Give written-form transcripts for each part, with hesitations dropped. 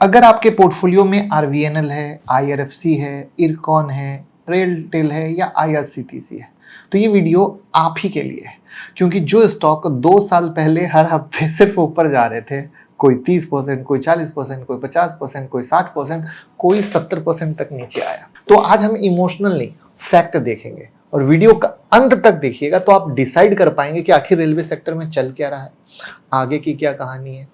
अगर आपके पोर्टफोलियो में आरवीएनएल है, आईआरएफसी है, इरकॉन है, रेलटेल है या आईआरसीटीसी है, तो ये वीडियो आप ही के लिए है। क्योंकि जो स्टॉक 2 साल पहले हर हफ्ते सिर्फ ऊपर जा रहे थे, कोई 30%, कोई 40%, कोई 50%, कोई 60%, कोई 70% तक नीचे आया। तो आज हम इमोशनल नहीं, फैक्ट देखेंगे और वीडियो का अंत तक देखिएगा तो आप डिसाइड कर पाएंगे कि आखिर रेलवे सेक्टर में चल क्या रहा है, आगे की क्या कहानी है,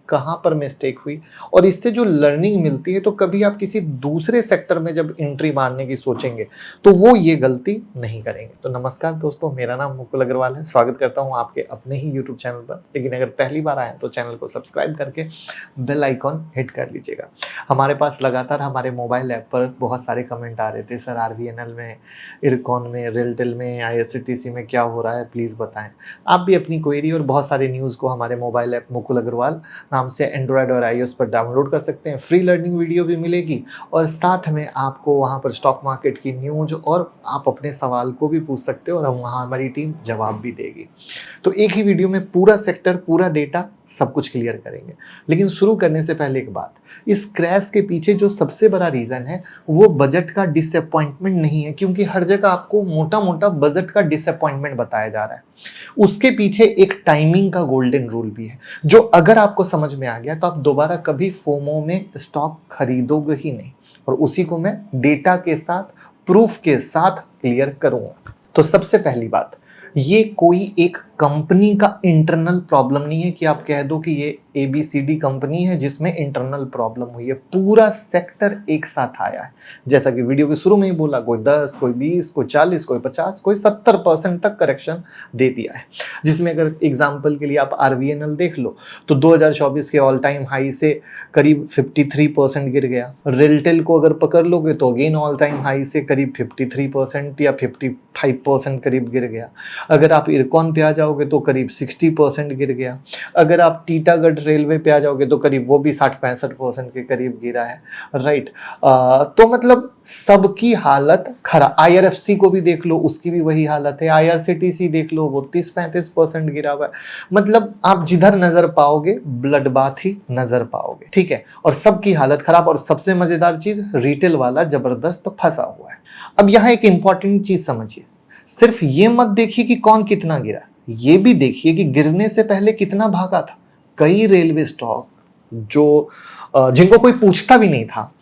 कहाँ पर मिस्टेक हुई और इससे जो लर्निंग मिलती है। तो कभी आप किसी दूसरे सेक्टर में जब एंट्री मारने की सोचेंगे तो वो ये गलती नहीं करेंगे। तो नमस्कार दोस्तों, मेरा नाम मुकुल अग्रवाल है। स्वागत करता हूँ आपके अपने ही यूट्यूब चैनल पर। लेकिन अगर पहली बार आए तो चैनल को सब्सक्राइब करके बेल आइकॉन हिट कर लीजिएगा। हमारे पास लगातार हमारे मोबाइल ऐप पर बहुत सारे कमेंट आ रहे थे, सर आरवीएनएल में, इरकॉन में, रेलटेल में, आईआरसीटीसी में क्या हो रहा है, प्लीज़ बताएं। आप भी अपनी क्वेरी और बहुत सारे न्यूज़ को हमारे मोबाइल ऐप मुकुल अग्रवाल नाम से एंड्रॉयड और आईओएस पर डाउनलोड कर सकते हैं। फ्री लर्निंग वीडियो भी मिलेगी और साथ में आपको वहाँ पर स्टॉक मार्केट की न्यूज़ और आप अपने सवाल को भी पूछ सकते हो और हम वहाँ हमारी टीम जवाब भी देगी। तो एक ही वीडियो में पूरा सेक्टर, पूरा डेटा, सब कुछ क्लियर करेंगे। लेकिन शुरू करने से पहले एक बात, इस क्रैश के पीछे जो सबसे बड़ा रीज़न है वो बजट का डिसअपॉइंटमेंट नहीं है, क्योंकि हर जगह आपको मोटा मोटा बजट का डिसअपॉइंटमेंट बताया जा रहा है। उसके पीछे एक टाइमिंग का गोल्डन रूल भी है, जो अगर आपको समझ में आ गया तो आप दोबारा कभी फोमो में स्टॉक खरीदोगे ही नहीं। और उसी को मैं डेटा के साथ, प्रूफ के साथ क्लियर करूंगा। तो सबसे पहली बात, ये कोई एक कंपनी का इंटरनल प्रॉब्लम नहीं है कि आप कह दो कि ये ABCD कंपनी है जिसमें इंटरनल प्रॉब्लम हुई है। पूरा सेक्टर एक साथ आया है। जैसा कि वीडियो के शुरू में ही बोला, कोई 10, कोई 20, कोई 40, कोई 50, कोई 70% तक करेक्शन दे दिया है। जिसमें अगर एग्जांपल के लिए आप आरवीएनएल देख लो तो 2024 के ऑल टाइम हाई से करीब 53% गिर गया। रेलटेल को अगर पकड़ लोगे तो अगेन ऑल टाइम हाई से करीब 53% या 55% करीब गिर गया। अगर आप इरकॉन पे आ जाओगे तो करीब 60% गिर गया। अगर आप टीटागढ़ रेलवे पे आ जाओगे तो करीब वो भी 60-65% के करीब गिरा है, राइट। तो मतलब सबकी हालत खराब। आईआरएफसी को भी देख लो, उसकी भी वही हालत है। आईआरसीटीसी देख लो, वो 30-35% गिरा हुआ है। मतलब आप जिधर नजर पाओगे ब्लड बाथ ही नजर पाओगे, ठीक है। और सबकी हालत खराब। और सबसे मजेदार चीज, रिटेल वाला जबरदस्त फंसा हुआ है। अब यहाँ एक इंपॉर्टेंट चीज समझिए, सिर्फ ये मत देखिए कि कौन कितना गिरा, ये भी देखिए कि गिरने से पहले कितना भागा था। कई रेलवे स्टॉक जो जिनको कोई पूछता भी नहीं था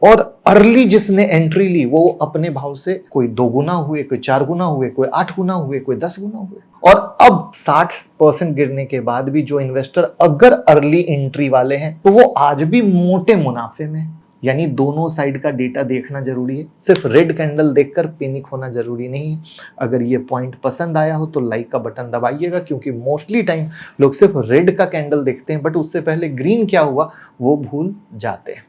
और अर्ली जिसने एंट्री ली वो अपने भाव से कोई 2 गुना हुए, कोई 4 गुना हुए, कोई 8 गुना हुए, कोई 10 गुना हुए। और अब 60% गिरने के बाद भी जो इन्वेस्टर अगर अर्ली एंट्री वाले हैं तो वो आज भी मोटे मुनाफे में हैं। यानी दोनों साइड का डेटा देखना जरूरी है। सिर्फ रेड कैंडल देखकर पैनिक होना जरूरी नहीं है। अगर ये पॉइंट पसंद आया हो तो लाइक का बटन दबाइएगा, क्योंकि मोस्टली टाइम लोग सिर्फ रेड का कैंडल देखते हैं बट उससे पहले ग्रीन क्या हुआ वो भूल जाते हैं।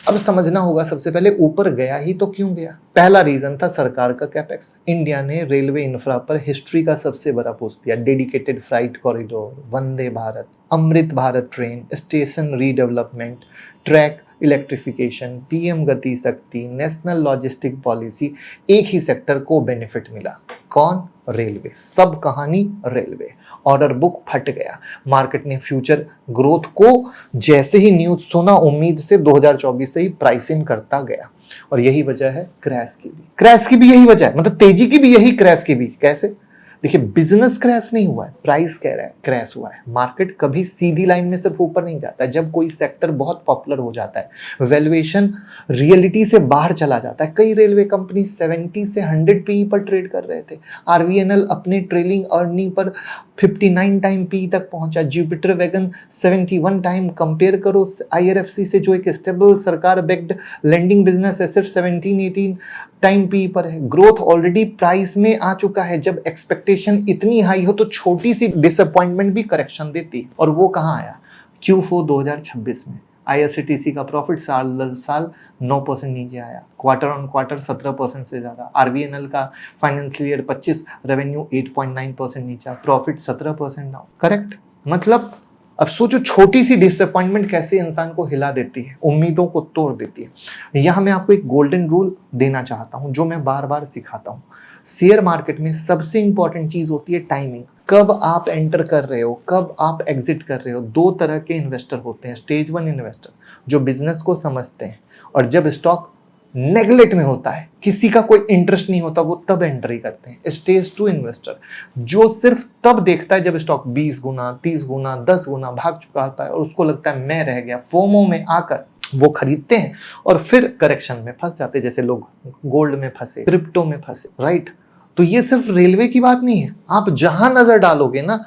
अब समझना होगा, सबसे पहले ऊपर गया ही तो क्यों गया। पहला रीजन था सरकार का कैपेक्स। इंडिया ने रेलवे इंफ्रा पर हिस्ट्री का सबसे बड़ा पुश दिया। Dedicated flight corridor, Vande Bharat, Amrit Bharat train, station redevelopment, track electrification, PM Gati Shakti, national logistic policy. एक ही सेक्टर को बेनिफिट मिला, कौन? रेलवे। सब कहानी रेलवे। ऑर्डर बुक फट गया। मार्केट ने फ्यूचर ग्रोथ को जैसे ही न्यूज सुना उम्मीद से 2024 से ही प्राइस इन करता गया। और यही वजह है क्रैश की भी। क्रैश की भी यही वजह है, मतलब तेजी की भी यही, क्रैश की भी। कैसे? देखिए, बिजनेस क्रैश नहीं हुआ है, प्राइस कह रहा है क्रैश हुआ है। मार्केट कभी सीधी लाइन में सिर्फ ऊपर नहीं जाता है। जब कोई सेक्टर बहुत पॉपुलर हो जाता है, वैल्यूएशन रियलिटी से बाहर चला जाता है। कई रेलवे कंपनी 70 से 100 पीई पर ट्रेड कर रहे थे। आरवीएनएल अपने trailing earning per 59 time P तक पहुंचा। Jupiter wagon 71 time. कंपेयर करो आईआरएफसी से, जो एक स्टेबल सरकार बैक्ड लेंडिंग बिजनेस है, सिर्फ 17-18 टाइम पी पर है। ग्रोथ ऑलरेडी प्राइस में आ चुका है। जब एक्सपेक्टेशन इतनी हाई हो तो छोटी सी डिसअपॉइंटमेंट भी करेक्शन देती है। और वो कहाँ आया? Q4 2026 में आईआरसीटीसी का प्रॉफिट साल 9% नीचे आया। क्वार्टर ऑन क्वार्टर 17% से ज्यादा। आरवीएनएल का फाइनेंशियल ईयर 25 रेवेन्यू 8.9% नीचा, प्रॉफिट 17% डाउन। करेक्ट? मतलब अब सोचो, छोटी सी डिसअपॉइंटमेंट कैसे इंसान को हिला देती है, उम्मीदों को तोड़ देती है। यहां मैं आपको एक गोल्डन रूल देना चाहता हूं जो मैं बार बार सिखाता हूं। शेयर मार्केट में सबसे इंपॉर्टेंट चीज होती है टाइमिंग। कब आप एंटर कर रहे हो, कब आप एग्जिट कर रहे हो। दो तरह के इन्वेस्टर होते हैं। स्टेज 1 इन्वेस्टर जो बिजनेस को समझते हैं और जब स्टॉक नेगलेक्ट में होता है, किसी का कोई इंटरेस्ट नहीं होता, वो तब एंट्री करते हैं। स्टेज 2 इन्वेस्टर जो सिर्फ तब देखता है जब स्टॉक 20 गुना, 30 गुना, 10 गुना भाग चुका होता है और उसको लगता है मैं रह गया। फोमो में आकर वो खरीदते हैं और फिर करेक्शन में फंस जाते हैं, जैसे लोग गोल्ड में फंसे, क्रिप्टो में फंसे, राइट। तो ये सिर्फ रेलवे की बात नहीं है। आप जहां नजर डालोगे ना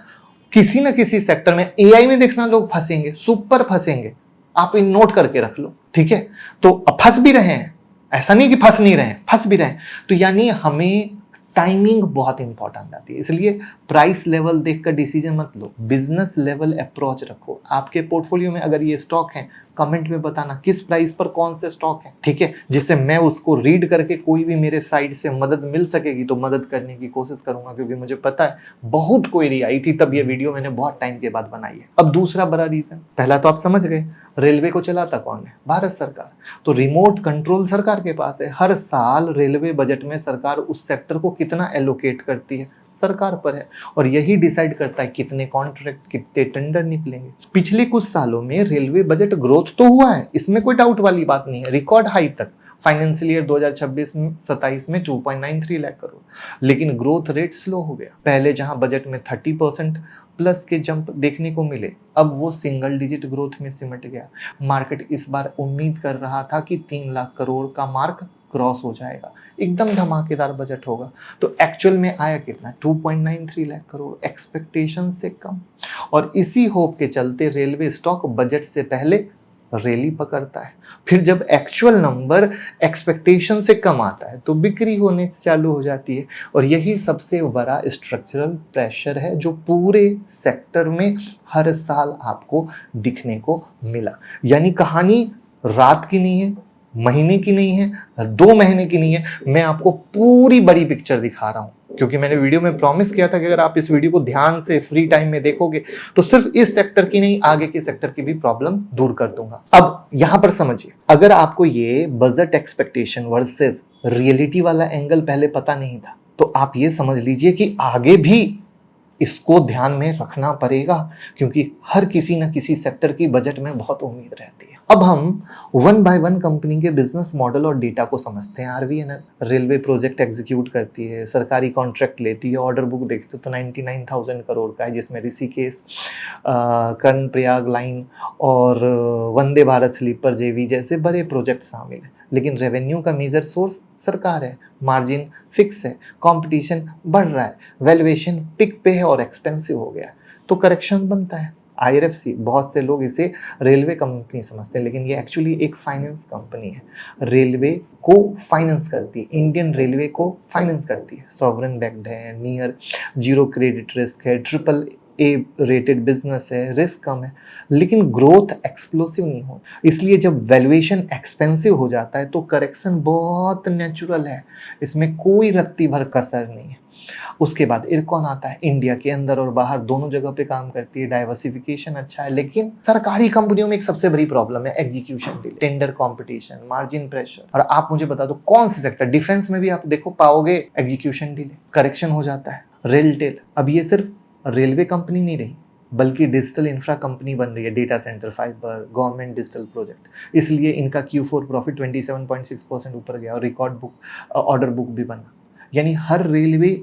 किसी सेक्टर में, एआई में देखना लोग फंसेंगे, सुपर फंसेंगे। आप इन नोट करके रख लो, ठीक है। तो फंस भी रहे हैं, ऐसा नहीं कि फंस नहीं रहे हैं, फंस भी रहे हैं। तो यानी हमें टाइमिंग बहुत इंपॉर्टेंट आती है। इसलिए प्राइस लेवल देखकर डिसीजन मत लो, बिजनेस लेवल अप्रोच रखो। आपके पोर्टफोलियो में अगर ये स्टॉक है, कमेंट में बताना किस प्राइस पर कौन से स्टॉक है, ठीक है, जिससे मैं उसको रीड करके कोई भी मेरे साइड से मदद मिल सकेगी तो मदद करने की कोशिश करूंगा, क्योंकि मुझे पता है बहुत क्वेरी आई थी, तब ये वीडियो मैंने बहुत टाइम के बाद बनाई है। अब दूसरा बड़ा रीजन, पहला तो आप समझ गए, रेलवे को चलाता कौन है? भारत सरकार। तो रिमोट कंट्रोल सरकार के पास है। हर साल रेलवे बजट में सरकार उस सेक्टर को कितना एलोकेट करती है, सरकार पर है। और यही डिसाइड करता है कितने कॉन्ट्रैक्ट, कितने टेंडर निकलेंगे। पिछले कुछ सालों में रेलवे बजट ग्रोथ तो हुआ है, इसमें कोई डाउट वाली बात नहीं है। रिकॉर्ड हाई तक फाइनेंशियल ईयर 2026-27 में 2.93 लाख करोड़, लेकिन ग्रोथ रेट स्लो हो गया। पहले जहां बजट में 30% प्लस के जंप देखने को मिले, अब वो सिंगल डिजिट ग्रोथ में सिमट गया। मार्केट इस बार उम्मीद कर रहा था कि 3 लाख करोड़ का मार्क क्रॉस हो जाएगा, एकदम धमाकेदार बजट होगा। तो एक्चुअल में आया कितना? 2.93 लाख करोड़, एक्सपेक्टेशन से कम। और इसी होप के चलते रेलवे स्टॉक बजट से पहले रैली पकड़ता है। फिर जब एक्चुअल नंबर एक्सपेक्टेशन से कम आता है तो बिक्री होने चालू हो जाती है। और यही सबसे बड़ा स्ट्रक्चरल प्रेशर है जो पूरे सेक्टर में हर साल आपको दिखने को मिला। यानी कहानी रात की नहीं है, महीने की नहीं है, 2 महीने की नहीं है, मैं आपको पूरी बड़ी पिक्चर दिखा रहा हूं। क्योंकि मैंने वीडियो में प्रॉमिस किया था कि अगर आप इस वीडियो को ध्यान से फ्री टाइम में देखोगे तो सिर्फ इस सेक्टर की नहीं, आगे के सेक्टर की भी प्रॉब्लम दूर कर दूंगा। अब यहां पर समझिए, अगर आपको ये बजट एक्सपेक्टेशन वर्सेस रियलिटी वाला एंगल पहले पता नहीं था तो आप ये समझ लीजिए कि आगे भी इसको ध्यान में रखना पड़ेगा, क्योंकि हर किसी न किसी सेक्टर की बजट में बहुत उम्मीद रहती है। अब हम 1 बाय 1 कंपनी के बिजनेस मॉडल और डेटा को समझते हैं। आरवीएनएल रेलवे प्रोजेक्ट एग्जीक्यूट करती है, सरकारी कॉन्ट्रैक्ट लेती है, ऑर्डर बुक देखते तो 99,000 करोड़ का है, जिसमें ऋषिकेश, कर्णप्रयाग लाइन और वंदे भारत स्लीपर जेवी जैसे बड़े प्रोजेक्ट शामिल हैं। लेकिन रेवेन्यू का मेजर सोर्स सरकार है, मार्जिन फिक्स है, कंपटीशन बढ़ रहा है, वैल्यूएशन पिक पे है और एक्सपेंसिव हो गया है, तो करेक्शन बनता है। आईआरएफसी, बहुत से लोग इसे रेलवे कंपनी समझते हैं, लेकिन ये एक्चुअली एक फाइनेंस कंपनी है। रेलवे को फाइनेंस करती है, इंडियन रेलवे को फाइनेंस करती है। सॉवरेन बैक्ड है, नियर जीरो क्रेडिट रिस्क है, AAA रेटेड बिजनेस है, रिस्क कम है, लेकिन ग्रोथ एक्सप्लोसिव नहीं हो। इसलिए जब वैल्यूएशन एक्सपेंसिव हो जाता है तो करेक्शन बहुत नेचुरल है, इसमें कोई रत्ती भर कसर नहीं है। उसके बाद इरकॉन आता है, इंडिया के अंदर और बाहर दोनों जगह पे काम करती है, डाइवर्सिफिकेशन अच्छा है। लेकिन सरकारी कंपनियों में एक सबसे बड़ी प्रॉब्लम है execution delay, tender competition, margin pressure. और आप मुझे बता दो कौन से सेक्टर, डिफेंस में भी आप देखो पाओगे एग्जीक्यूशन डिले, करेक्शन हो जाता है। रेलटेल, अब ये सिर्फ रेलवे कंपनी नहीं रही बल्कि डिजिटल इंफ्रा कंपनी बन रही है, data centre, fibre, government digital project. इसलिए इनका Q4 प्रॉफिट 27.6% ऊपर गया और रिकॉर्ड बुक ऑर्डर बुक भी बना। यानी हर रेलवे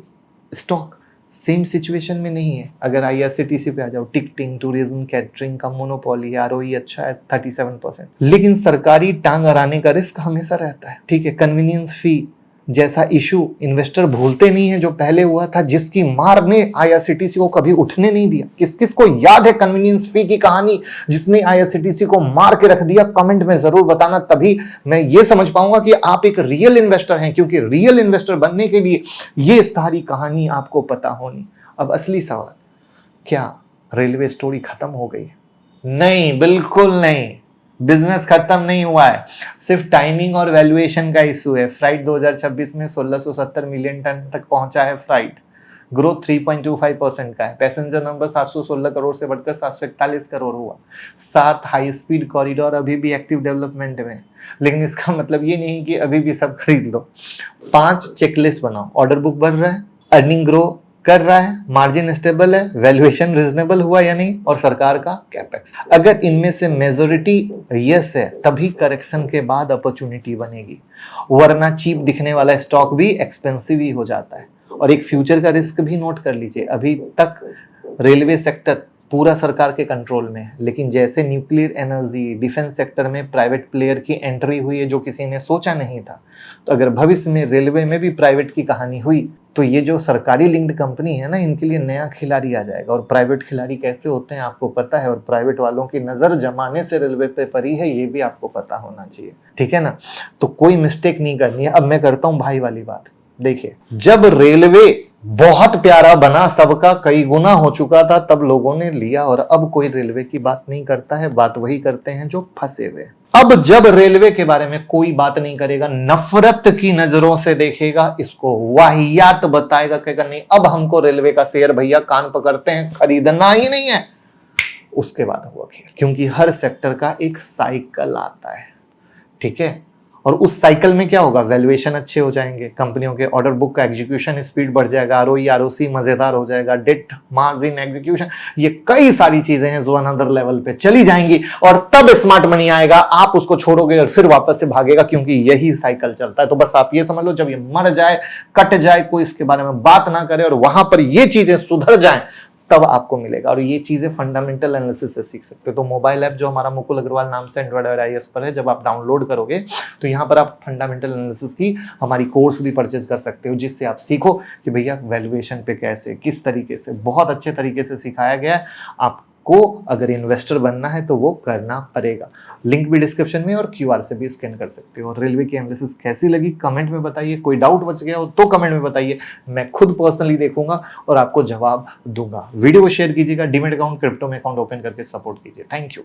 स्टॉक सेम सिचुएशन में नहीं है। अगर IRCTC पे आ जाओ, टिकटिंग, टूरिज्म, कैटरिंग का मोनोपोली, ROE अच्छा है 37%, लेकिन सरकारी टांग अड़ाने का रिस्क हमेशा रहता है। ठीक है, कन्वीनियंस फी जैसा इशू इन्वेस्टर भूलते नहीं है जो पहले हुआ था, जिसकी मार ने IRCTC को कभी उठने नहीं दिया। किस किस को याद है कन्वीनियंस फी की कहानी जिसने IRCTC को मार के रख दिया? कमेंट में जरूर बताना, तभी मैं ये समझ पाऊंगा कि आप एक रियल इन्वेस्टर हैं, क्योंकि रियल इन्वेस्टर बनने के लिए ये सारी कहानी आपको पता होनी। अब असली सवाल, क्या रेलवे स्टोरी खत्म हो गई? नहीं, बिल्कुल नहीं। बिजनेस खत्म नहीं हुआ है, सिर्फ टाइमिंग और वैल्यूएशन का इशू है। फ्राइट 2026 में 1670 मिलियन टन तक पहुंचा है फ्राइट, ग्रोथ 3.25% का है। पैसेंजर नंबर 716 करोड़ से बढ़कर 741 करोड़ हुआ। 7 हाई स्पीड कॉरिडोर अभी भी एक्टिव डेवलपमेंट में, लेकिन इसका मतलब ये नहीं कि अभी भी सब खरीद लो। 5 चेकलिस्ट बनाओ, ऑर्डर बुक बढ़ रहा है, अर्निंग ग्रो कर रहा है, मार्जिन स्टेबल है, वैल्यूएशन रीजनेबल हुआ या नहीं, और सरकार का कैपेक्स। अगर इनमें से मेजोरिटी यस है तभी करेक्शन के बाद अपॉर्चुनिटी बनेगी, वरना चीप दिखने वाला स्टॉक भी एक्सपेंसिव ही हो जाता है। और एक फ्यूचर का रिस्क भी नोट कर लीजिए, अभी तक रेलवे सेक्टर पूरा सरकार के कंट्रोल में है, लेकिन जैसे न्यूक्लियर एनर्जी, डिफेंस सेक्टर में प्राइवेट प्लेयर की एंट्री हुई है जो किसी ने सोचा नहीं था, तो अगर भविष्य में रेलवे में भी प्राइवेट की कहानी हुई तो ये जो सरकारी लिंक्ड कंपनी है ना, इनके लिए नया खिलाड़ी आ जाएगा। और प्राइवेट खिलाड़ी कैसे होते हैं आपको पता है, और प्राइवेट वालों की नजर जमाने से रेलवे पे पड़ी है, ये भी आपको पता होना चाहिए, ठीक है ना। तो कोई मिस्टेक नहीं करनी है। अब मैं करता हूं भाई वाली बात। देखिए, जब रेलवे बहुत प्यारा बना, सबका कई गुना हो चुका था, तब लोगों ने लिया, और अब कोई रेलवे की बात नहीं करता है, बात वही करते हैं जो फंसे हुए। अब जब रेलवे के बारे में कोई बात नहीं करेगा, नफरत की नजरों से देखेगा, इसको वाहियात बताएगा, कहेगा नहीं अब हमको रेलवे का शेयर भैया कान पकड़ते हैं, खरीदना ही नहीं है, उसके बाद हुआ खेल। क्योंकि हर सेक्टर का एक साइकिल आता है, ठीक है। और उस साइकिल में क्या होगा, वैल्यूएशन अच्छे हो जाएंगे, कंपनियों के ऑर्डर बुक का एग्जीक्यूशन स्पीड बढ़ जाएगा, आरओई आरओसी मजेदार हो जाएगा, डेट मार्जिन एग्जीक्यूशन, ये कई सारी चीजें हैं जो अनदर लेवल पे चली जाएंगी, और तब स्मार्ट मनी आएगा। आप उसको छोड़ोगे और फिर वापस से भागेगा, क्योंकि यही साइकिल चलता है। तो बस आप ये समझ लो, जब ये मर जाए, कट जाए, कोई इसके बारे में बात ना करे, और वहां पर ये चीजें सुधर जाएं, तब आपको मिलेगा। और ये चीजें फंडामेंटल एनालिसिस से सीख सकते हो। तो मोबाइल ऐप जो हमारा मुकुल अग्रवाल नाम से एंड्रॉइड और आईएएस पर है, जब आप डाउनलोड करोगे तो यहाँ पर आप फंडामेंटल एनालिसिस की हमारी कोर्स भी परचेज कर सकते हो, जिससे आप सीखो कि भैया वैल्यूएशन पे कैसे, किस तरीके से, बहुत अच्छे तरीके से सिखाया गया है। आपको अगर इन्वेस्टर बनना है तो वो करना पड़ेगा। लिंक भी डिस्क्रिप्शन में, और क्यूआर से भी स्कैन कर सकते हो। और रेलवे की एनालिसिस कैसी लगी कमेंट में बताइए, कोई डाउट बच गया हो तो कमेंट में बताइए, मैं खुद पर्सनली देखूंगा और आपको जवाब दूंगा। वीडियो को शेयर कीजिएगा, डीमैट अकाउंट, क्रिप्टो में अकाउंट ओपन करके सपोर्ट कीजिए। Thank you.